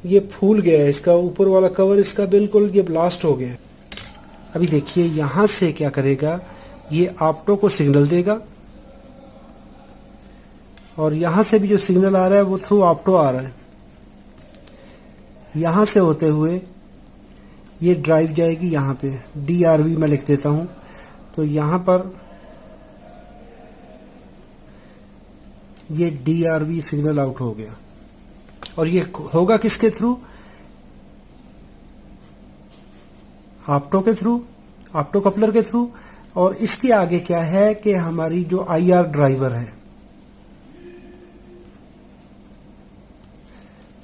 ये फूल गया है, इसका ऊपर वाला कवर इसका बिल्कुल ये ब्लास्ट हो गया। अभी देखिए यहाँ से क्या करेगा, ये ऑप्टो को सिग्नल देगा, और यहाँ से भी जो सिग्नल आ रहा है वो थ्रू ऑप्टो आ रहा है। यहाँ से होते हुए ये ड्राइव जाएगी यहाँ पे, DRV मैं लिख देता हूँ, तो यहाँ पर ये DRV सिग्नल आउट हो गया, और ये होगा किसके थ्रू, ऑप्टो के थ्रू, ऑप्टो कपलर के थ्रू। और इसके आगे क्या है कि हमारी जो IR ड्राइवर है,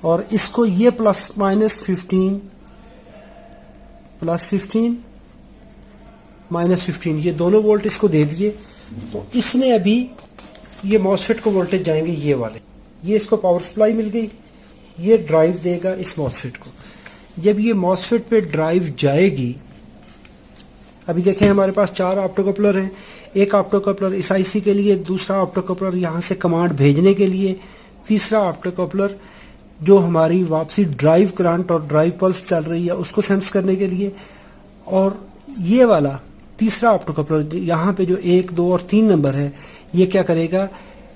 और इसको ये +-15 -15 ये दोनों वोल्ट इसको दे दिए, तो इसने अभी ये मॉसफेट को वोल्टेज जाएंगे ये वाले, ये इसको पावर सप्लाई मिल गई, ये ड्राइव देगा इस मॉसफेट को। जब ये मॉसफेट पे ड्राइव जाएगी, अभी देखें हमारे पास 4 ऑप्टो कपलर हैं, एक ऑप्टो कपलर इस आईसी के लिए, दूसरा ऑप्टो कपलर यहाँ से कमांड भेजने के लिए, तीसरा ऑप्टो कपलर जो हमारी वापसी ड्राइव करंट और ड्राइव पल्स चल रही है उसको सेंस करने के लिए, और ये वाला तीसरा ऑप्टो कपलर यहाँ पे जो 1, 2 और 3 नंबर है, ये क्या करेगा,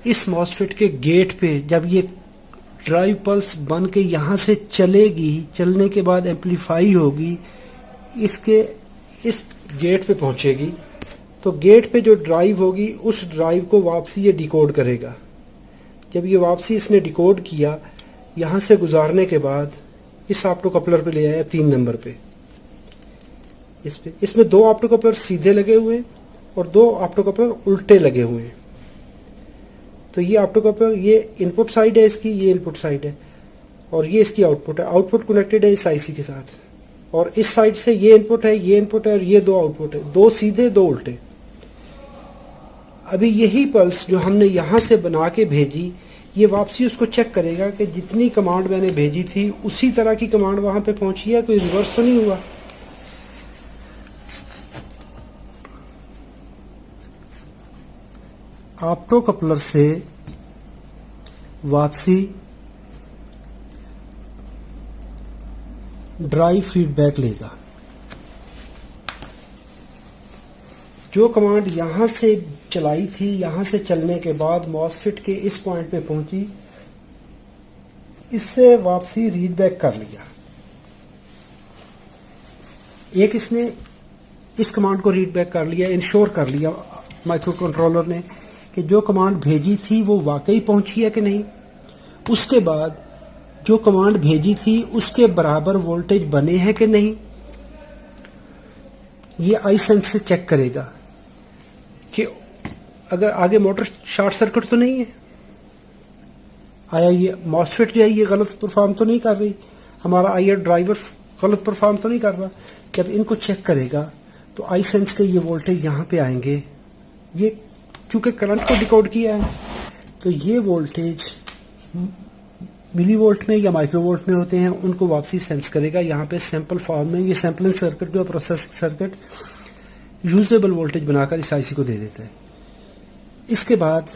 इस मॉसफेट के गेट पे जब ये ड्राइव पल्स बन के यहाँ से चलेगी, चलने के बाद एम्पलीफाई होगी, इसके इस गेट पे पहुँचेगी, तो गेट पे जो ड्राइव होगी उस ड्राइव को वापसी ये डिकोड करेगा। जब ये वापसी इसने डिकोड किया, यहाँ से गुजारने के बाद इस ऑप्टो कपलर पे ले आया 3 नंबर पे। इसमें 2 ऑप्टो कपलर सीधे लगे हुए हैं और 2 ऑप्टो कपलर उल्टे लगे हुए हैं। तो ये ऑप्टो कपलर, ये इनपुट साइड है इसकी, ये इनपुट साइड है और ये इसकी आउटपुट है। आउटपुट कनेक्टेड है इस आईसी के साथ और इस साइड से ये इनपुट है, ये इनपुट है और ये 2 आउटपुट है, 2 सीधे 2 उल्टे। अभी यही पल्स जो हमने यहाँ से बना के भेजी, ये वापसी उसको चेक करेगा कि जितनी कमांड मैंने भेजी थी उसी तरह की कमांड वहाँ पे पहुँची है, कोई रिवर्स तो नहीं हुआ। ऑप्टो कपलर से वापसी ड्राइव फीडबैक लेगा। जो कमांड यहाँ से चलाई थी, यहाँ से चलने के बाद मॉसफेट के इस पॉइंट पे पहुंची, इससे वापसी रीड बैक कर लिया। एक इसने इस कमांड को रीड बैक कर लिया, इंश्योर कर लिया माइक्रो कंट्रोलर ने कि जो कमांड भेजी थी वो वाकई पहुंची है कि नहीं। उसके बाद जो कमांड भेजी थी उसके बराबर वोल्टेज बने हैं कि नहीं, ये आई सेंस से चेक करेगा कि अगर आगे मोटर शॉर्ट सर्किट तो नहीं है, आया ये मॉसफेट जो है ये गलत परफॉर्म तो नहीं कर रही, हमारा आईआर ड्राइवर गलत परफॉर्म तो नहीं कर रहा। जब इनको चेक करेगा तो आई सेंस के ये वोल्टेज यहाँ पे आएंगे। ये चूंकि करंट को डिकोड किया है तो ये वोल्टेज मिली वोल्ट में या माइक्रो वोल्ट में होते हैं, उनको वापसी सेंस करेगा। यहाँ पे सैंपल फॉर्म में ये सैम्पलिंग सर्किट जो प्रोसेसिंग सर्किट यूजेबल वोल्टेज बनाकर इस आईसी को दे देता है। इसके बाद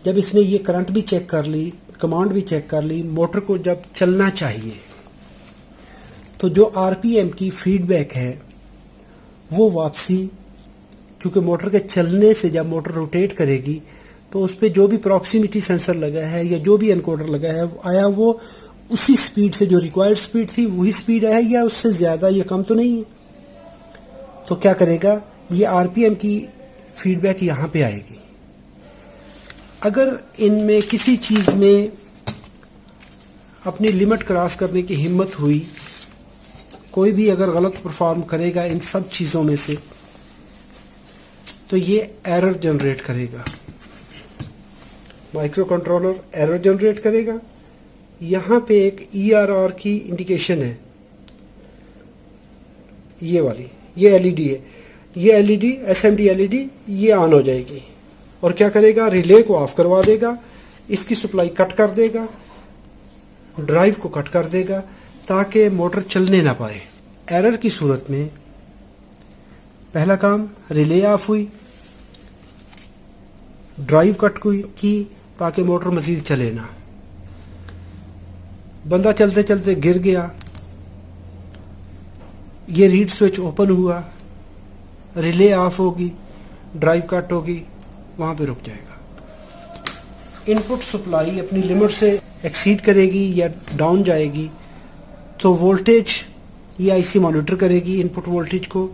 जब इसने ये करंट भी चेक कर ली, कमांड भी चेक कर ली, मोटर को जब चलना चाहिए तो जो आरपीएम की फीडबैक है वो वापसी, क्योंकि मोटर के चलने से जब मोटर रोटेट करेगी तो उस पर जो भी प्रॉक्सिमिटी सेंसर लगा है या जो भी एनकोडर लगा है आया वो उसी स्पीड से, जो रिक्वायर्ड स्पीड थी वही स्पीड है या उससे ज़्यादा, ये कम तो नहीं है। तो क्या करेगा, ये आरपीएम की फीडबैक यहाँ पे आएगी। अगर इनमें किसी चीज़ में अपनी लिमिट क्रॉस करने की हिम्मत हुई, कोई भी अगर गलत परफॉर्म करेगा इन सब चीज़ों में से, तो ये एरर जनरेट करेगा। माइक्रो कंट्रोलर एरर जनरेट करेगा। यहाँ पे एक ERR की इंडिकेशन है, ये वाली, ये एलईडी है, ये एलईडी SMD एलईडी ये ऑन हो जाएगी और क्या करेगा, रिले को ऑफ करवा देगा, इसकी सप्लाई कट कर देगा, ड्राइव को कट कर देगा ताकि मोटर चलने ना पाए। एरर की सूरत में पहला काम, रिले ऑफ हुई, ड्राइव कट की ताकि मोटर मजीद चले ना, बंदा चलते चलते गिर गया, ये रीड स्विच ओपन हुआ, रिले ऑफ होगी, ड्राइव कट होगी, वहाँ पे रुक जाएगा। इनपुट सप्लाई अपनी लिमिट से एक्सीड करेगी या डाउन जाएगी तो वोल्टेज ये आईसी मॉनिटर करेगी इनपुट वोल्टेज को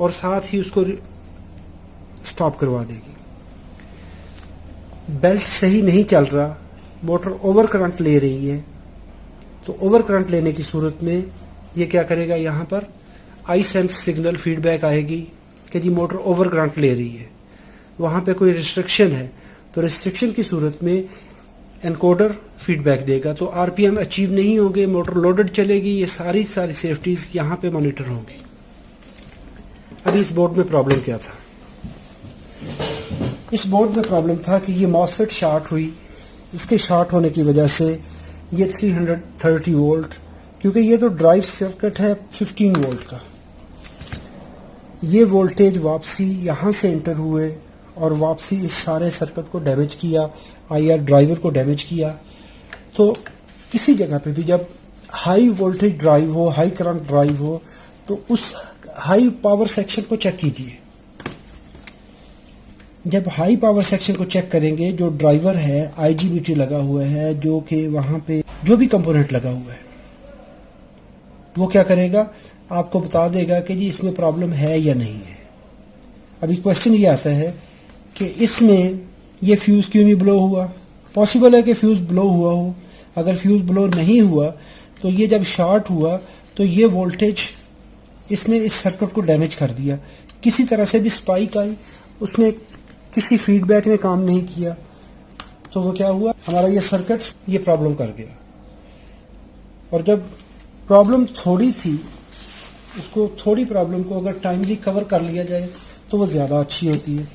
और साथ ही उसको स्टॉप करवा देगी। बेल्ट सही नहीं चल रहा, मोटर ओवर करंट ले रही है, तो ओवर करंट लेने की सूरत में ये क्या करेगा, यहाँ पर आई सेंस सिग्नल फीडबैक आएगी कि जी मोटर ओवर करंट ले रही है। वहाँ पे कोई रिस्ट्रिक्शन है तो रिस्ट्रिक्शन की सूरत में एनकोडर फीडबैक देगा, तो आरपीएम अचीव नहीं होंगे, मोटर लोडेड चलेगी। ये सारी सेफ्टीज़ यहाँ पे मॉनिटर होंगी। अभी इस बोर्ड में प्रॉब्लम क्या था, इस बोर्ड में प्रॉब्लम था कि ये मॉसफेट शॉर्ट हुई, इसके शॉर्ट होने की वजह से ये 330 वोल्ट, क्योंकि ये तो ड्राइव सर्किट है 15 वोल्ट का, ये वोल्टेज वापसी यहाँ से एंटर हुए और वापसी इस सारे सर्किट को डैमेज किया, आईआर ड्राइवर को डैमेज किया। तो किसी जगह पे भी जब हाई वोल्टेज ड्राइव हो, हाई करंट ड्राइव हो, तो उस हाई पावर सेक्शन को चेक कीजिए। जब हाई पावर सेक्शन को चेक करेंगे, जो ड्राइवर है आईजीबीटी लगा हुआ है, जो कि वहाँ पे जो भी कंपोनेंट लगा हुआ है वो क्या करेगा, आपको बता देगा कि जी इसमें प्रॉब्लम है या नहीं है। अभी क्वेश्चन ये आता है कि इसमें ये फ्यूज़ क्यों नहीं ब्लो हुआ, पॉसिबल है कि फ्यूज़ ब्लो हुआ हो। अगर फ्यूज़ ब्लो नहीं हुआ तो ये जब शॉर्ट हुआ तो ये वोल्टेज इसने इस सर्किट को डैमेज कर दिया। किसी तरह से भी स्पाइक आई, उसने किसी फीडबैक ने काम नहीं किया, तो वो क्या हुआ, हमारा ये सर्किट ये प्रॉब्लम कर गया। और जब प्रॉब्लम थोड़ी थी, उसको थोड़ी प्रॉब्लम को अगर टाइमली कवर कर लिया जाए तो वो ज़्यादा अच्छी होती है।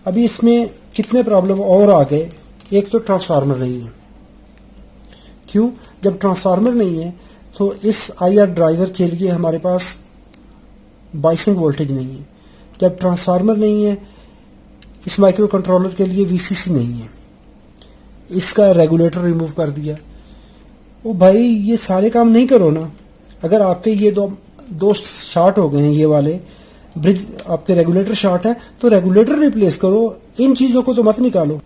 अभी इसमें कितने प्रॉब्लम और आ गए। एक तो ट्रांसफार्मर नहीं है। क्यों? जब ट्रांसफार्मर नहीं है तो इस IR ड्राइवर के लिए हमारे पास बाइसिंग वोल्टेज नहीं है। जब ट्रांसफार्मर नहीं है, इस माइक्रो कंट्रोलर के लिए VCC नहीं है। इसका रेगुलेटर रिमूव कर दिया। ओ भाई, ये सारे काम नहीं करो ना। अगर आपके ये दो शॉर्ट हो गए हैं, ये वाले ब्रिज आपके रेगुलेटर शॉर्ट है, तो रेगुलेटर रिप्लेस करो, इन चीज़ों को तो मत निकालो।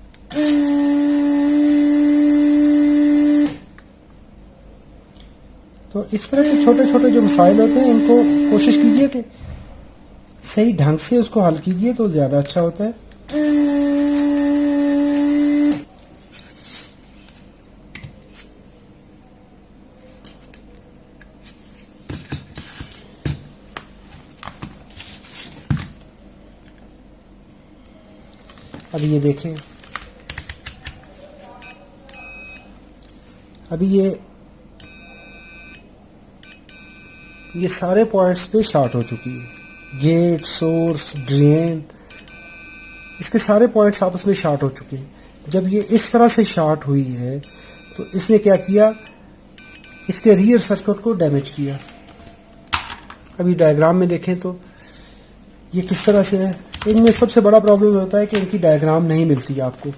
तो इस तरह के छोटे छोटे जो मसाइल होते हैं, इनको कोशिश कीजिए कि सही ढंग से उसको हल कीजिए तो ज़्यादा अच्छा होता है। अभी ये देखें, अभी ये सारे पॉइंट्स पे शॉर्ट हो चुकी है। गेट, सोर्स, ड्रेन, इसके सारे पॉइंट्स आपस में शॉर्ट हो चुके हैं। जब ये इस तरह से शॉर्ट हुई है तो इसने क्या किया, इसके रियर सर्किट को डैमेज किया। अभी डायग्राम में देखें तो ये किस तरह से है। इनमें सबसे बड़ा प्रॉब्लम होता है कि इनकी डायग्राम नहीं मिलती है आपको।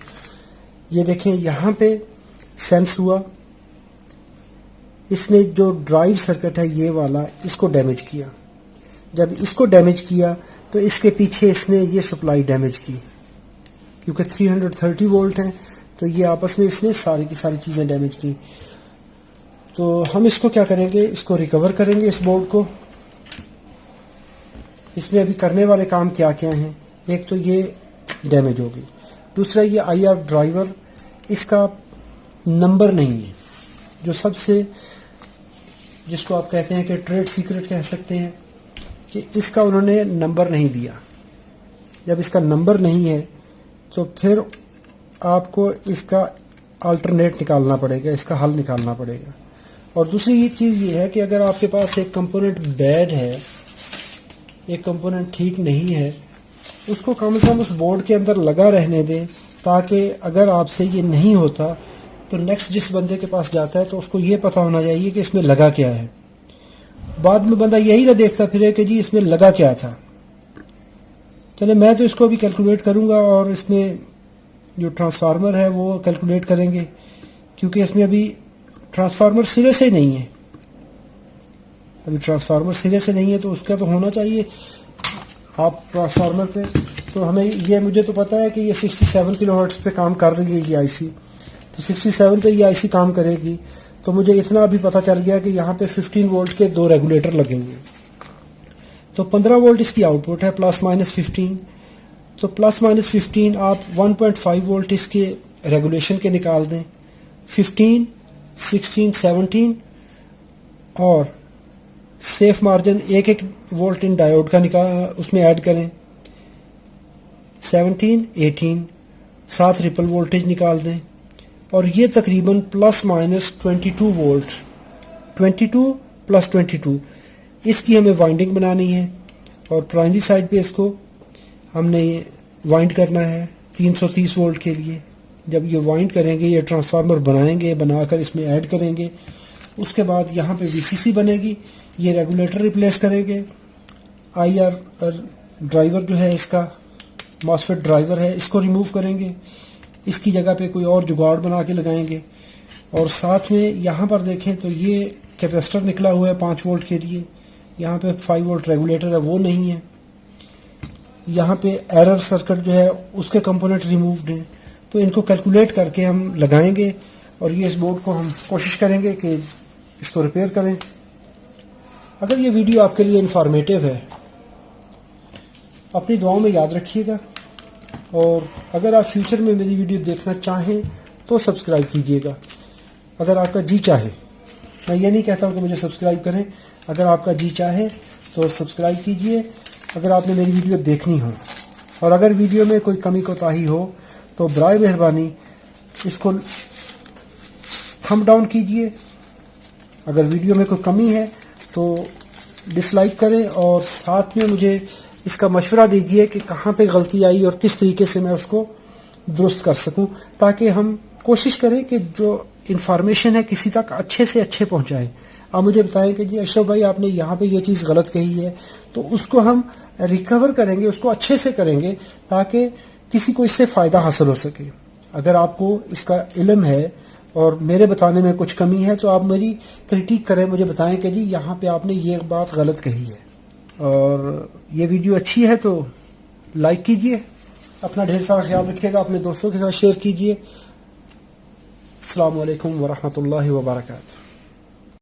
ये देखें, यहाँ पे सेंस हुआ, इसने जो ड्राइव सर्किट है ये वाला, इसको डैमेज किया। जब इसको डैमेज किया तो इसके पीछे इसने ये सप्लाई डैमेज की, क्योंकि 330 वोल्ट हैं, तो ये आपस में इसने सारी की सारी चीज़ें डैमेज की। तो हम इसको क्या करेंगे, इसको रिकवर करेंगे इस बोर्ड को। इसमें अभी करने वाले काम क्या क्या हैं। एक तो ये डैमेज हो गई, दूसरा ये IR ड्राइवर, इसका नंबर नहीं है, जो सबसे जिसको आप कहते हैं कि ट्रेड सीक्रेट कह सकते हैं, कि इसका उन्होंने नंबर नहीं दिया। जब इसका नंबर नहीं है तो फिर आपको इसका अल्टरनेट निकालना पड़ेगा, इसका हल निकालना पड़ेगा। और दूसरी चीज़ ये है कि अगर आपके पास एक कंपोनेंट बैड है, एक कंपोनेंट ठीक नहीं है, उसको कम से कम उस बोर्ड के अंदर लगा रहने दें, ताकि अगर आपसे ये नहीं होता तो नेक्स्ट जिस बंदे के पास जाता है तो उसको ये पता होना चाहिए कि इसमें लगा क्या है। बाद में बंदा यही ना देखता फिरे कि जी इसमें लगा क्या था। चले, मैं तो इसको भी कैलकुलेट करूँगा और इसमें जो ट्रांसफार्मर है वो कैलकुलेट करेंगे, क्योंकि इसमें अभी ट्रांसफार्मर सिरे से नहीं है। अभी ट्रांसफार्मर सिरे से नहीं है तो उसका तो होना चाहिए। आप ट्रांसफार्मर पे तो हमें ये, मुझे तो पता है कि ये 67 किलोहर्ट्ज़ पे काम कर रही है ये IC, तो 67 पे ये IC काम करेगी। तो मुझे इतना अभी पता चल गया कि यहाँ पे 15 वोल्ट के 2 रेगुलेटर लगे हुए हैं, तो 15 वोल्ट इसकी आउटपुट है, प्लस माइनस 15। तो प्लस माइनस 15 आप 1.5 वोल्ट इसके रेगुलेशन के निकाल दें, 15, 16, 17 और सेफ मार्जिन 1 वोल्ट इन डायोड का उसमें ऐड करें, 17, 18, साथ रिपल वोल्टेज निकाल दें, और ये तकरीबन प्लस माइनस 22 वोल्ट, 22 प्लस 22, इसकी हमें वाइंडिंग बनानी है। और प्राइमरी साइड पे इसको हमने वाइंड करना है 330 वोल्ट के लिए। जब ये वाइंड करेंगे, ये ट्रांसफार्मर बनाएंगे, बनाकर इसमें ऐड करेंगे, उसके बाद यहाँ पे VCC बनेगी, ये रेगुलेटर रिप्लेस करेंगे। IR ड्राइवर जो है, इसका मॉसफेट ड्राइवर है, इसको रिमूव करेंगे, इसकी जगह पे कोई और जुगाड़ बना के लगाएंगे। और साथ में यहाँ पर देखें तो ये कैपेसिटर निकला हुआ है 5 वोल्ट के लिए, यहाँ पे 5 वोल्ट रेगुलेटर है, वो नहीं है। यहाँ पे एरर सर्किट जो है उसके कंपोनेंट रिमूव्ड हैं, तो इनको कैलकुलेट करके हम लगाएंगे और ये इस बोर्ड को हम कोशिश करेंगे कि इसको रिपेयर करें। अगर ये वीडियो आपके लिए इंफॉर्मेटिव है, अपनी दुआओं में याद रखिएगा, और अगर आप फ्यूचर में मेरी वीडियो देखना चाहें तो सब्सक्राइब कीजिएगा, अगर आपका जी चाहे। मैं ये नहीं कहता हूँ कि मुझे सब्सक्राइब करें, अगर आपका जी चाहे तो सब्सक्राइब कीजिए अगर आपने मेरी वीडियो देखनी हो। और अगर वीडियो में कोई कमी कोताही हो तो बराए मेहरबानी इसको थंब डाउन कीजिए। अगर वीडियो में कोई कमी है तो डिसलाइक करें और साथ में मुझे इसका मशवरा दीजिए कि कहाँ पे गलती आई और किस तरीके से मैं उसको दुरुस्त कर सकूं, ताकि हम कोशिश करें कि जो इन्फॉर्मेशन है किसी तक अच्छे से अच्छे पहुंचाएं। आप मुझे बताएं कि जी अशरफ भाई आपने यहाँ पे ये चीज़ गलत कही है, तो उसको हम रिकवर करेंगे, उसको अच्छे से करेंगे ताकि किसी को इससे फ़ायदा हासिल हो सके। अगर आपको इसका इल्म है और मेरे बताने में कुछ कमी है तो आप मेरी क्रिटिक करें, मुझे बताएं कि जी यहाँ पे आपने ये बात गलत कही है। और ये वीडियो अच्छी है तो लाइक कीजिए, अपना ढेर सारा ख्याल रखिएगा, अपने दोस्तों के साथ शेयर कीजिए। अस्सलामु अलैकुम वरहमतुल्लाहि वबरकातुहू।